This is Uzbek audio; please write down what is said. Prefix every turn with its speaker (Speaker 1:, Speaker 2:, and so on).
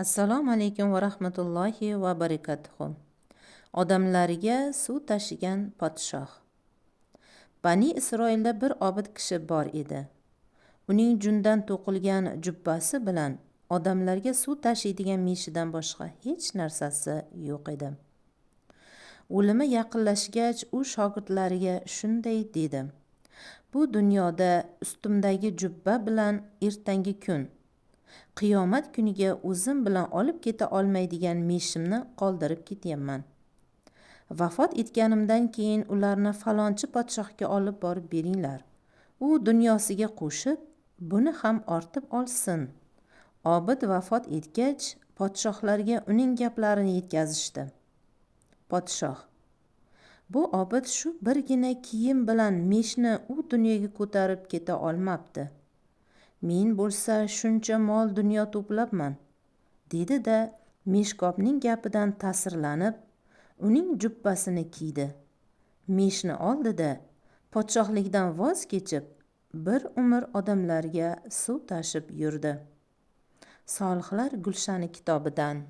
Speaker 1: Assalomu alaykum va rahmatullohi va barakatuhu. Odamlarga suv tashigan podshoh. Bani Isroilda bir obid kishi bor edi. Uning jundan to'qilgan jubbasi bilan odamlarga suv tashiydigan meshidan boshqa hech narsasi yo'q edi. O'limi yaqinlashgach, u shogirdlariga shunday dedi: Bu dunyoda ustimdagi jubba bilan ertangi kun, qiyomat kuniga o'zim bilan olib keta olmaydigan meshimni qoldirib ketyapman. Vafot etganimdan keyin ularni falonchi podshohga olib borib beringlar. U dunyosiga qo'shib, buni ham ortib olsin. Obid vafot etgach, podshohlarga uning gaplarini yetkazishdi. Podshoh: Bu obid shu birgina kiyim bilan meshni u dunyoga ko'tarib keta olmabdi. Men bo'lsa shuncha mol dunyo to'plabman, dedi-da, meshkobning gapidan ta'sirlanib, uning jubbasini kiydi. Meshni oldi-da, podshohlikdan voz kechib, bir umr odamlarga suv tashib yurdi. Solihlar Gulshani kitobidan.